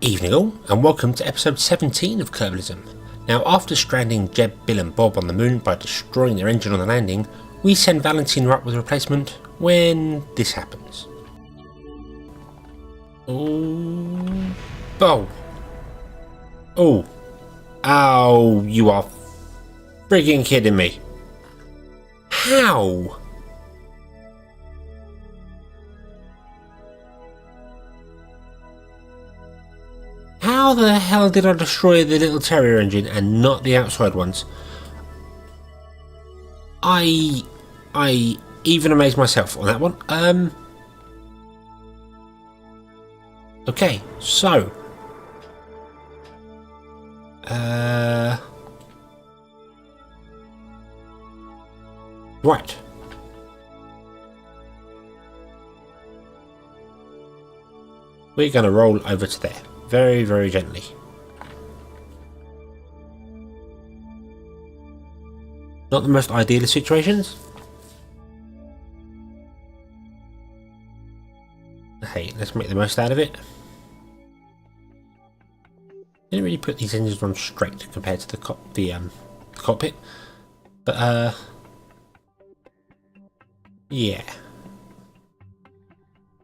Evening all, and welcome to episode 17 of Kerbalism. Now, after stranding Jeb, Bill and Bob on the moon by destroying their engine on the landing, we send Valentina up with a replacement when this happens. Oh, you are frigging kidding me. How? How the hell did I destroy the little terrier engine and not the outside ones? I even amazed myself on that one. Okay, so right. We're going to roll over to there. Very, very gently. Not the most ideal of situations. Hey, let's make the most out of it. Didn't really put these engines on straight compared to the cockpit, but yeah.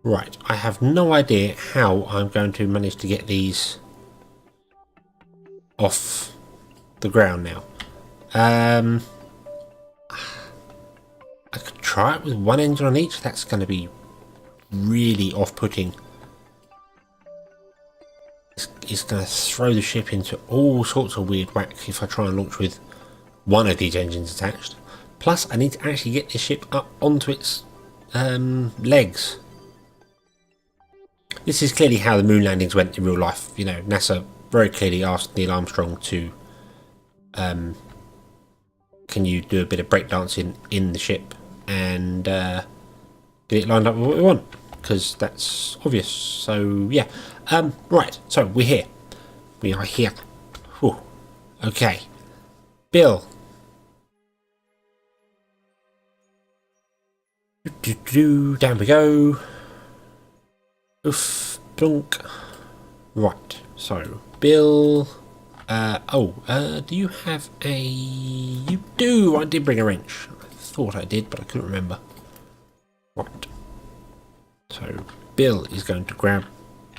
Right, I have no idea how I'm going to manage to get these off the ground now. I could try it with one engine on each. That's going to be really off-putting. It's going to throw the ship into all sorts of weird whack if I try and launch with one of these engines attached. Plus, I need to actually get this ship up onto its legs. This is clearly how the moon landings went in real life. You know, NASA very clearly asked Neil Armstrong to, can you do a bit of breakdancing in the ship and get it lined up with what we want? Because that's obvious. So yeah, right. So we're here. We are here. Whew. Okay, Bill. Down we go. Oof, plunk. Right, so Bill. Do you have a? You do. I did bring a wrench. I thought I did, but I couldn't remember. Right. So Bill is going to grab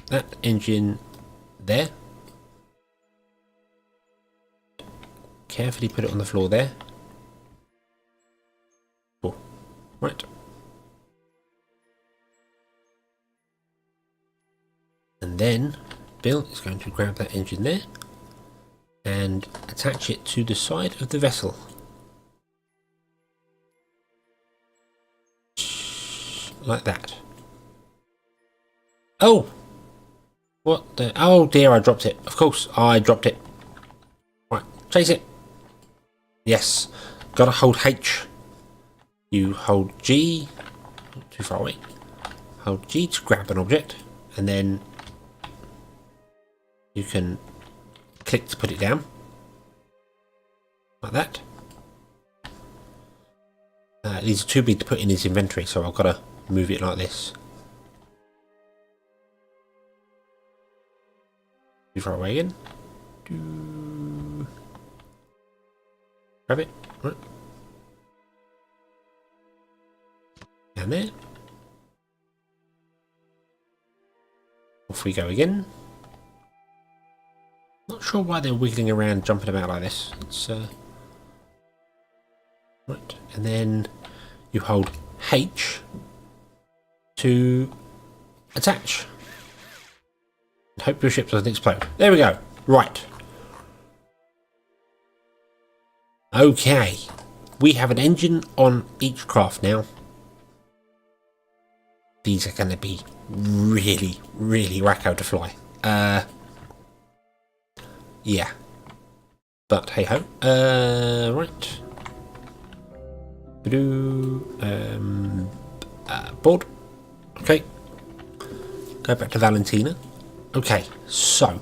that engine there. Carefully put it on the floor there. Cool. Right. And then Bill is going to grab that engine there and attach it to the side of the vessel. Like that. Oh! What the? Oh dear, I dropped it. Of course, I dropped it. Right, chase it. Yes. Gotta hold H. You hold G. Not too far away. Hold G to grab an object, and then you can click to put it down, like that. These are too big to put in his inventory, so I've got to move it like this. Too far away again. Grab it. Right. Down there. Off we go again. Not sure why they're wiggling around, jumping about like this. It's right, and then you hold H to attach. And hope your ship doesn't explode. There we go. Right. Okay, we have an engine on each craft now. These are going to be really, really wacko to fly. Yeah, but hey ho. Right. Board. Okay. Go back to Valentina. Okay, so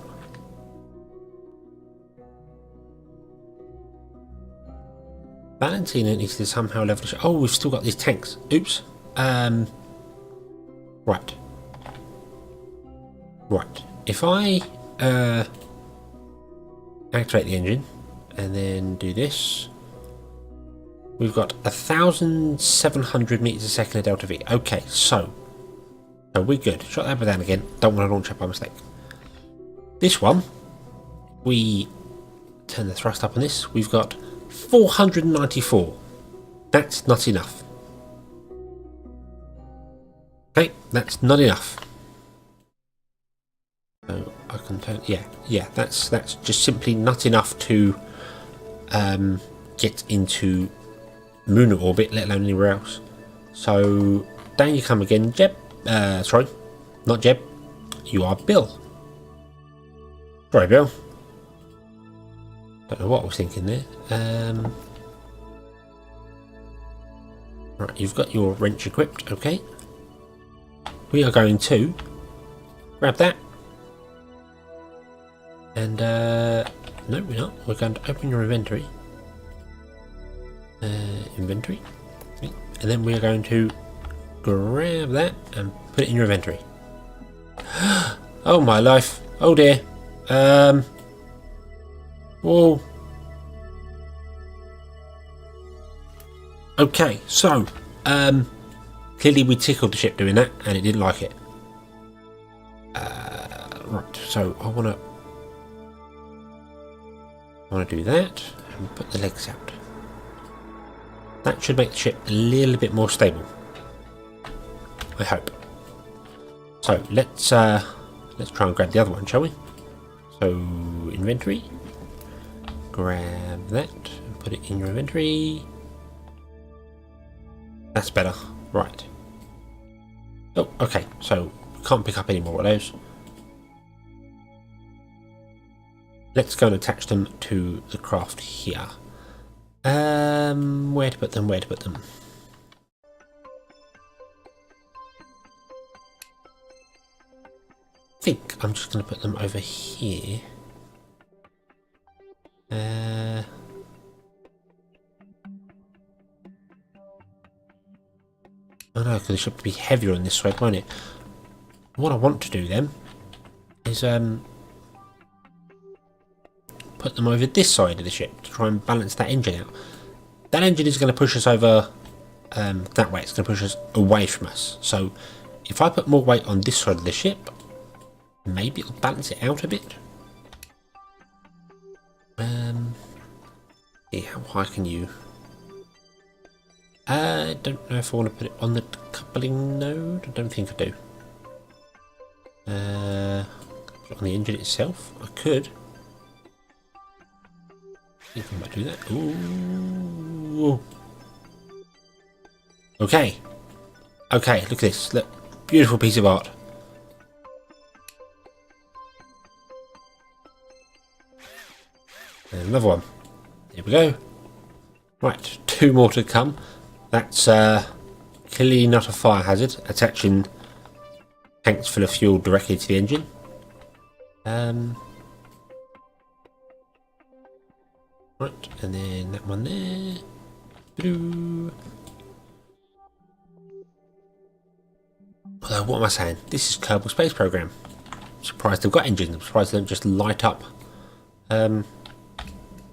Valentina needs to somehow level. Oh, we've still got these tanks. Oops. Right. Right. If I activate the engine, and then do this. We've got 1,700 meters a second of delta V. Okay, so we're good. Shut that down again. Don't want to launch it by mistake. This one, we turn the thrust up on this. We've got 494. That's not enough. Okay, that's not enough. So I can turn. Yeah. That's just simply not enough to get into lunar orbit, let alone anywhere else. So down you come again, Jeb. Sorry, not Jeb. You are Bill. Sorry, Bill. Don't know what I was thinking there. Right, you've got your wrench equipped. Okay. We are going to grab that. And no, we're not. We're going to open your inventory. Inventory. And then we are going to grab that and put it in your inventory. Oh my life. Oh dear. Whoa. Okay, so clearly we tickled the ship doing that and it didn't like it. Right, so I wanna do that and put the legs out. That should make the ship a little bit more stable, I hope. So let's try and grab the other one, shall we? So inventory, grab that and put it in your inventory. That's better, right? Oh, okay. So can't pick up any more of those. Let's go and attach them to the craft here. Where to put them? Where to put them? I think I'm just going to put them over here. Oh no, because it should be heavier on this side, won't it? What I want to do then is put them over this side of the ship to try and balance that engine out. That engine is going to push us over that way. It's going to push us away from us. So if I put more weight on this side of the ship, maybe it'll balance it out a bit. Yeah, how high can you? I don't know if I want to put it on the coupling node. I don't think I do. Put it on the engine itself. I could. I think I might do that. Ooh. Okay. Okay, look at this. Look. Beautiful piece of art. And another one. Here we go. Right, 2 more to come. That's clearly not a fire hazard. Attaching tanks full of fuel directly to the engine. Right, and then that one there. Although, what am I saying? This is Kerbal Space Program. I'm surprised they've got engines. I'm surprised they don't just light up.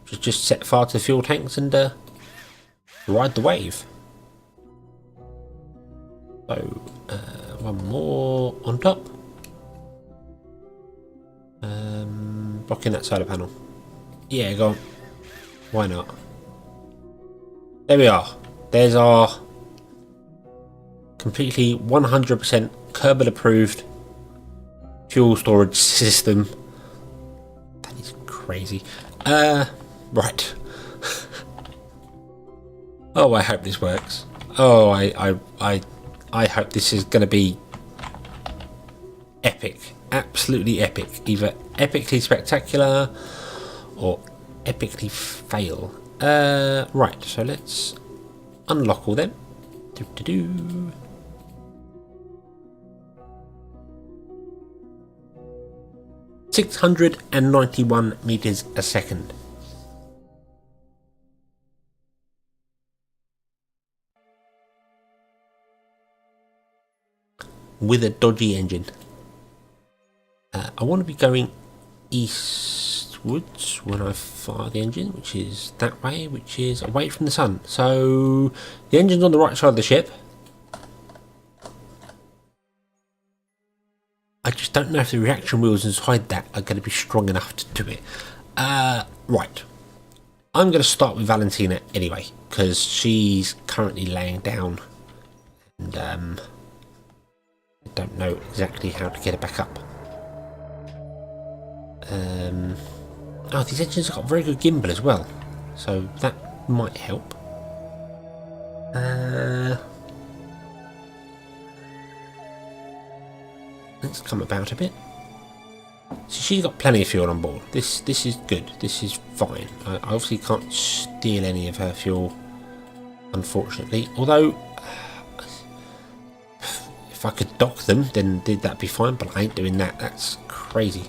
Just set fire to the fuel tanks and ride the wave. So, one more on top. Blocking that solar panel. Yeah, go on. Why not? There we are. There's our completely 100% Kerbal approved fuel storage system. That is crazy. Right. Oh, I hope this works. Oh, I hope this is going to be epic. Absolutely epic. Either epically spectacular or epically fail. Right, so let's unlock all them. 691 meters a second. With a dodgy engine. I want to be going eastwards when I fire the engine, which is that way, which is away from the sun. So the engine's on the right side of the ship. I just don't know if the reaction wheels inside that are going to be strong enough to do it. Right. I'm going to start with Valentina anyway, because she's currently laying down. And I don't know exactly how to get her back up. Oh, these engines have got very good gimbal as well. So that might help. Let's come about a bit. So she's got plenty of fuel on board. This is good. This is fine. I obviously can't steal any of her fuel, unfortunately. Although, if I could dock them, then that'd be fine. But I ain't doing that. That's crazy.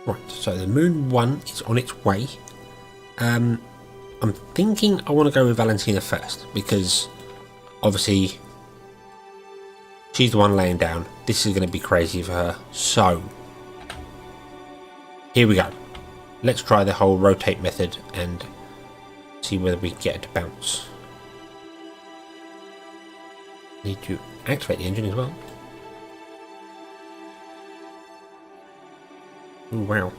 Right. So the Moon 1 is on its way. I'm thinking I want to go with Valentina first because, obviously, she's the one laying down. This is going to be crazy for her. So, here we go. Let's try the whole rotate method and see whether we can get it to bounce. Need to activate the engine as well. Oh, wow.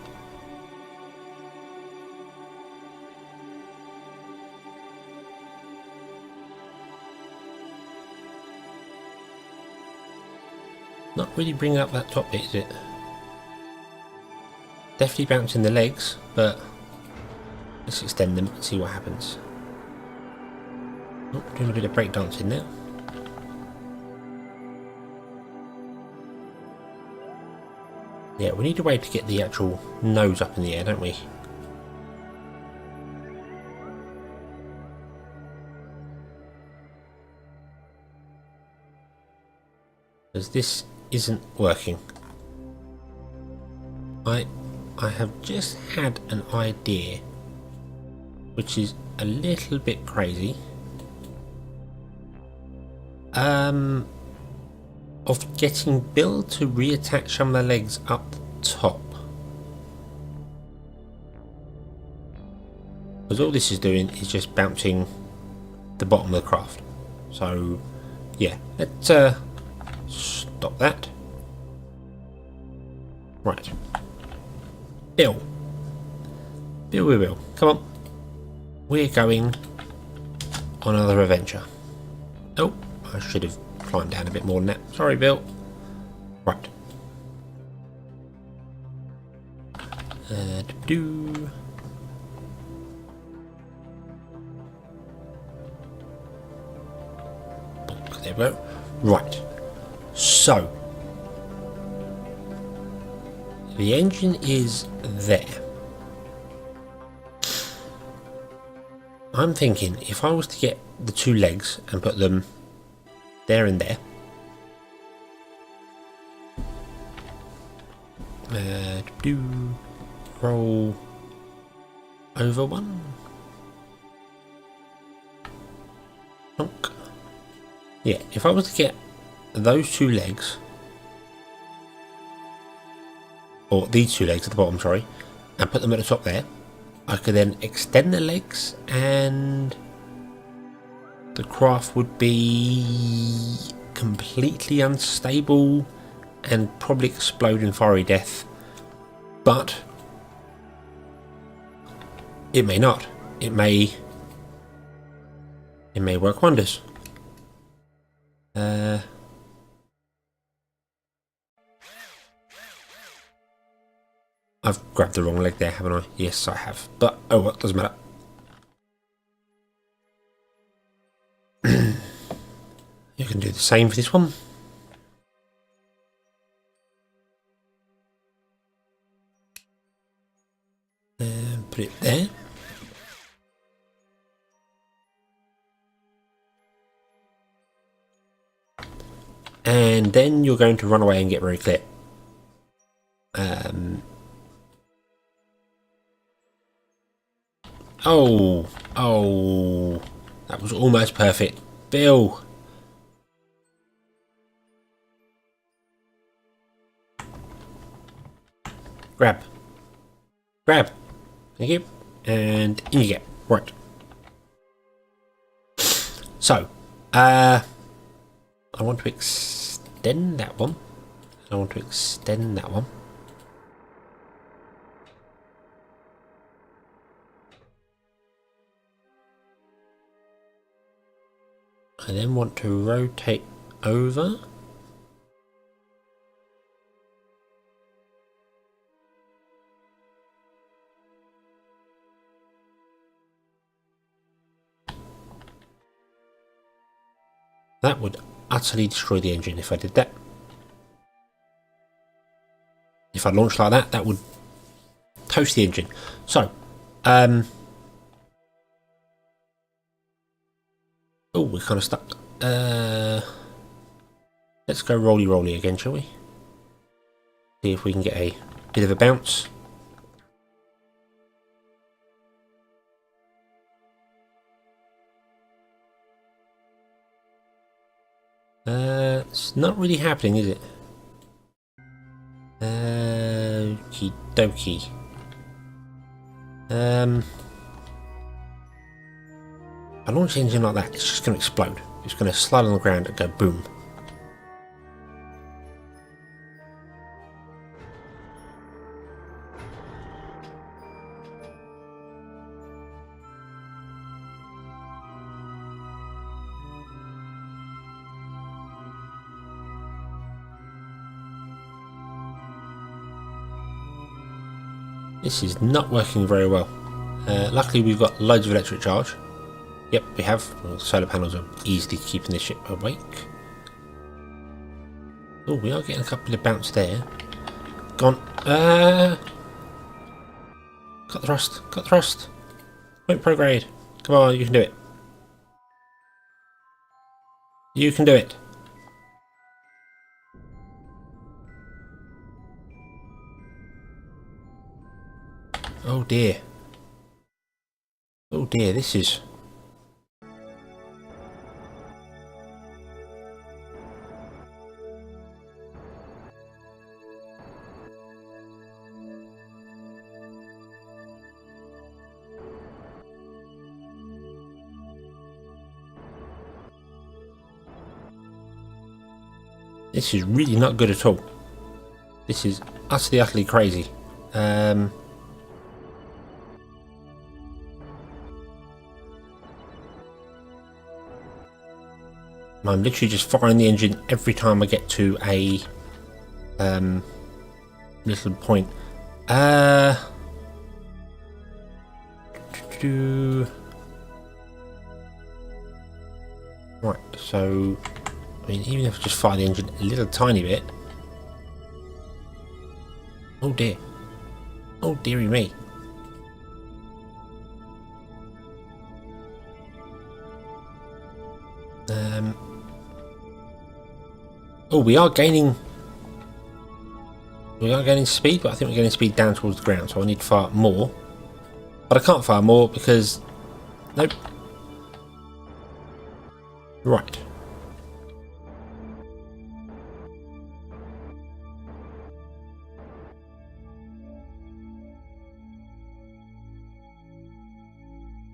Not really bringing up that top bit, is it? Definitely bouncing the legs, but let's extend them and see what happens. Oh, doing a bit of breakdancing now. Yeah, we need a way to get the actual nose up in the air, don't we? Because this isn't working. I have just had an idea which is a little bit crazy of getting Bill to reattach some of the legs up top, because all this is doing is just bouncing the bottom of the craft. So yeah, let's stop that. Right, Bill, come on, we're going on another adventure. Oh, I should have climbed down a bit more than that. Sorry, Bill. Right. Do. There we go. Right. So the engine is there. I'm thinking if I was to get the two legs and put them there and there, roll over one, plonk. Yeah, if I was to get those two legs, or these two legs at the bottom, sorry, and put them at the top there, I could then extend the legs and the craft would be completely unstable and probably explode in fiery death. But it may not. It may work wonders. I've grabbed the wrong leg there, haven't I? Yes, I have. But oh well, doesn't matter. You can do the same for this one. And put it there. And then you're going to run away and get very clear. Oh, that was almost perfect. Bill. Grab. Grab. Thank you. And in you get. Right. So, I want to extend that one. I want to extend that one. I then want to rotate over. That would utterly destroy the engine if I did that. If I launched like that, that would toast the engine. So, oh, we're kind of stuck. Let's go rolly again, shall we? See if we can get a bit of a bounce. It's not really happening, is it? Okie dokie. If I launch the engine like that, it's just going to explode. It's going to slide on the ground and go boom. This is not working very well. Luckily we've got loads of electric charge. Yep, we have. Well, solar panels are easily keeping the ship awake. Oh, we are getting a couple of bounce there. Gone. Got the thrust. Got the thrust. Wait, prograde. Come on, you can do it. You can do it. Oh dear. Oh dear, this is... This is really not good at all. This is utterly crazy. I'm literally just firing the engine every time I get to a little point. Right, so I mean, even if I just fire the engine a little tiny bit. Oh dear. Oh dearie me. Oh, we are gaining speed, but I think we're getting speed down towards the ground, so I need to fire more. But I can't fire more because... Nope. Right.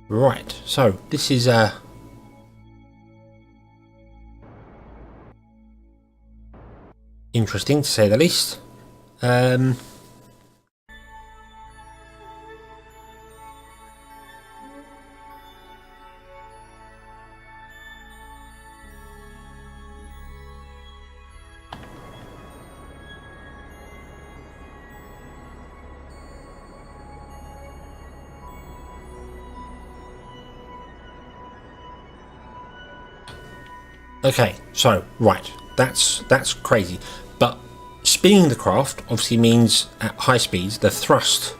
Right, so this is interesting to say the least. Okay, so right, that's crazy, but spinning the craft obviously means at high speeds the thrust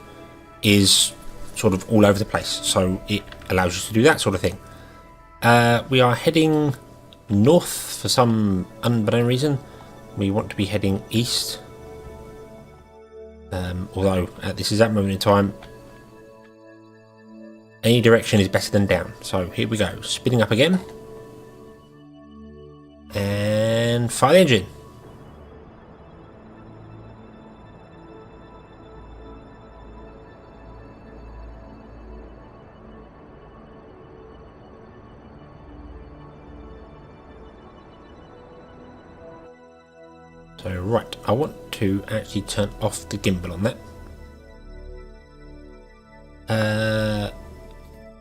is sort of all over the place, so it allows you to do that sort of thing. We are heading north for some unbeknown reason. We want to be heading east, although at this exact moment in time any direction is better than down. So here we go, spinning up again. And fire the engine. So right, I want to actually turn off the gimbal on that.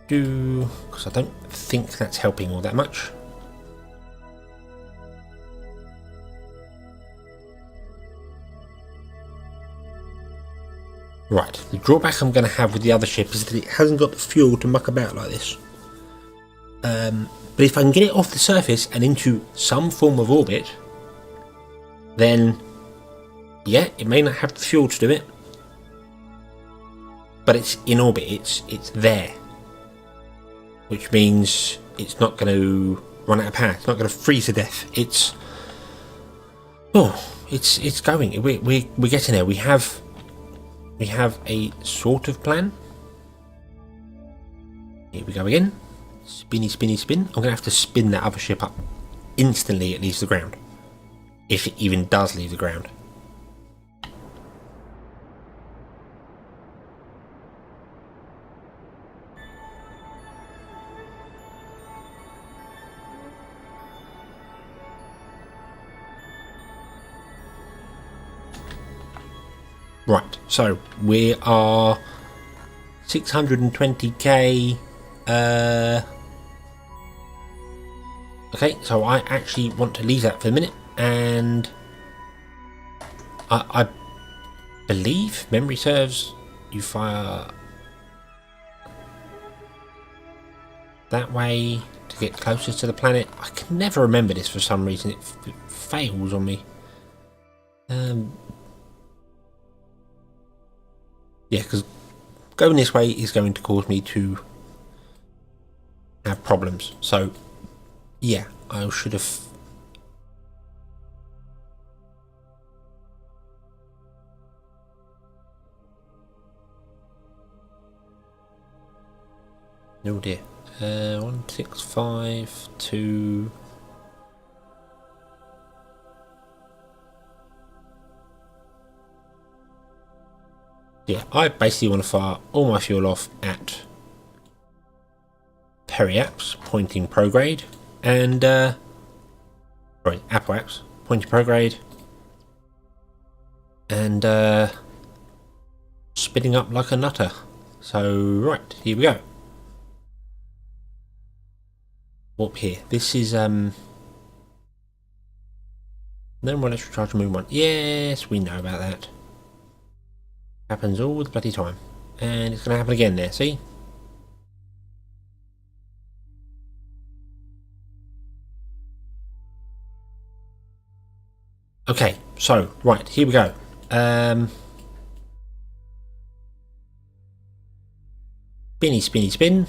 Because I don't think that's helping all that much. Right, the drawback I'm going to have with the other ship is that it hasn't got the fuel to muck about like this. But if I can get it off the surface and into some form of orbit, then yeah, it may not have the fuel to do it, but it's in orbit, it's there, which means it's not going to run out of power, it's not going to freeze to death. It's going. We're getting there. We have a sort of plan. Here we go again. Spinny, spinny, spin. I'm going to have to spin that other ship up instantly it leaves the ground. If it even does leave the ground. Right, so we are 620k. Okay, so I actually want to leave that for a minute, and I believe memory serves, you fire that way to get closer to the planet. I can never remember this for some reason. It fails on me. Yeah, because going this way is going to cause me to have problems. So, yeah, I should have... Oh dear. 1652... Yeah, I basically want to fire all my fuel off at Periaps, pointing prograde, and sorry, Apoaps, pointing prograde, and spinning up like a nutter. So right, here we go. Warp here. This is no more electric charge moon one. Yes, we know about that. Happens all the bloody time, and it's going to happen again there. See? Okay, so right, here we go. Spinny, spinny, spin.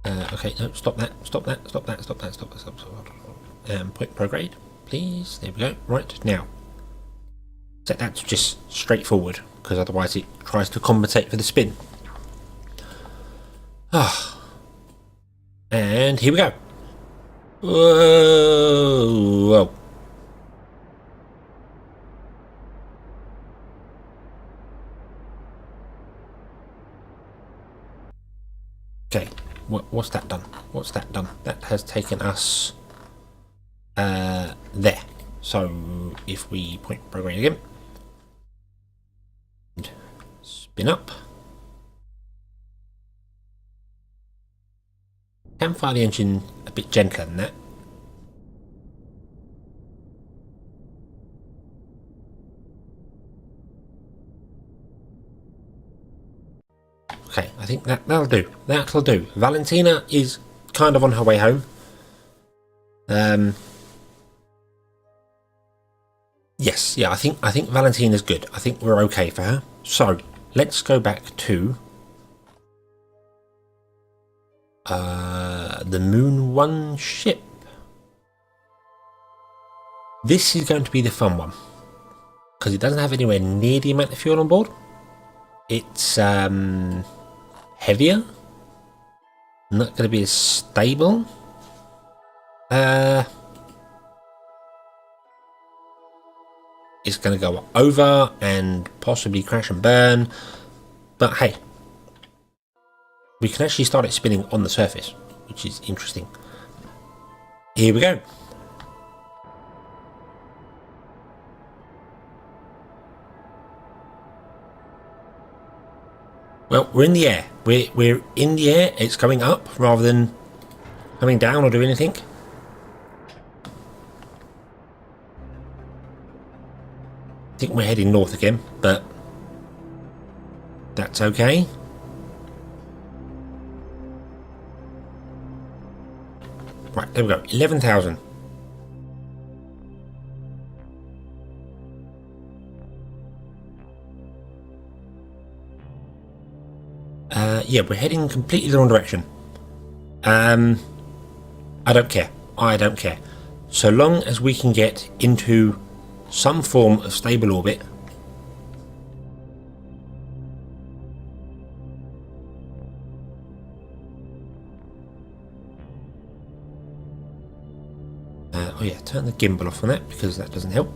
Okay, no, stop that, stop that, stop that, stop that, stop that, stop that. Point prograde, please. There we go. Right, now. Set that to just straightforward, because otherwise it tries to compensate for the spin. Ah. And here we go. Whoa. Whoa. Okay, what's that done? What's that done? That has taken us there. So if we point program again, and spin up, can fire the engine a bit gentler than that. Okay, I think that'll do. That'll do. Valentina is kind of on her way home. Yes, yeah, I think Valentina's good. I think we're okay for her. So let's go back to the Moon 1 ship. This is going to be the fun one, because it doesn't have anywhere near the amount of fuel on board. It's heavier, not going to be as stable. It's going to go over and possibly crash and burn, but hey, we can actually start it spinning on the surface, which is interesting. Here we go. Well, we're in the air. We're in the air. It's going up rather than coming down or doing anything. I think we're heading north again, but that's okay. Right, there we go. 11,000. Yeah, we're heading completely the wrong direction. I don't care. I don't care. So long as we can get into some form of stable orbit. Oh yeah, turn the gimbal off on that because that doesn't help.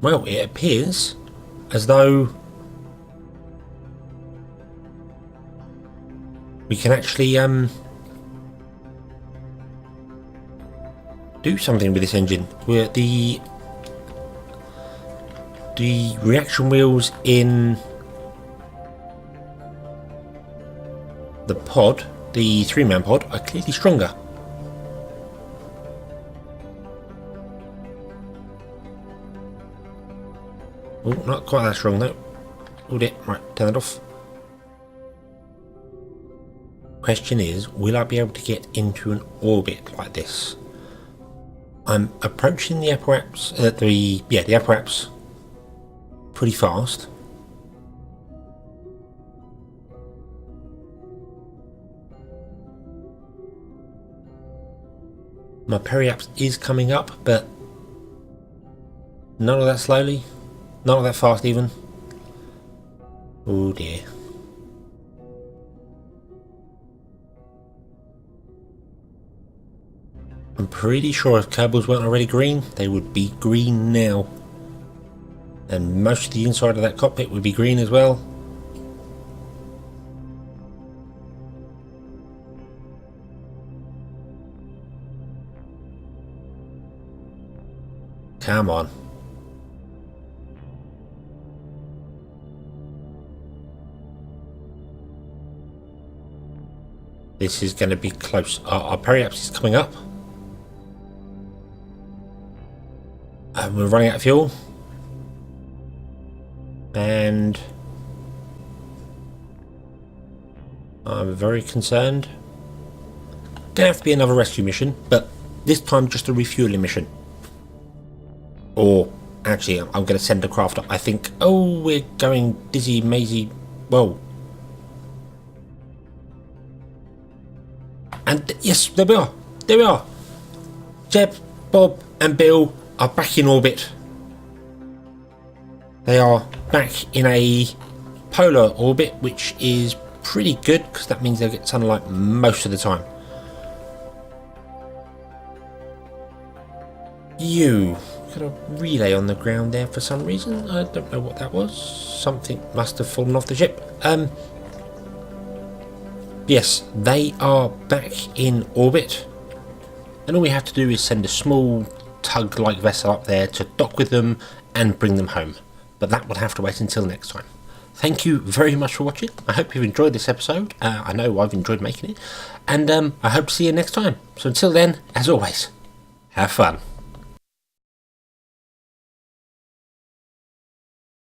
Well, it appears as though we can actually do something with this engine. Where the reaction wheels in the pod, the 3-man pod, are clearly stronger. Oh, not quite that strong though. Oh dear, right, turn it off. Question is, will I be able to get into an orbit like this? I'm approaching the apparatus, the apparatus pretty fast. My periaps is coming up, but none of that slowly. Not that fast even. Oh dear. I'm pretty sure if Kerbals weren't already green, they would be green now. And most of the inside of that cockpit would be green as well. Come on. This is going to be close. Our periaps is coming up. And we're running out of fuel. And I'm very concerned. Gonna have to be another rescue mission, but this time just a refueling mission. Or actually, I'm going to send a craft up. I think. Oh, we're going dizzy, mazy. Whoa. And yes, there we are. There we are. Jeb, Bob, and Bill are back in orbit. They are back in a polar orbit, which is pretty good because that means they'll get sunlight most of the time. You got a relay on the ground there for some reason. I don't know what that was. Something must have fallen off the ship. Yes, they are back in orbit, and all we have to do is send a small tug-like vessel up there to dock with them and bring them home. But that will have to wait until next time. Thank you very much for watching. I hope you've enjoyed this episode. I know I've enjoyed making it, and I hope to see you next time. So until then, as always, have fun.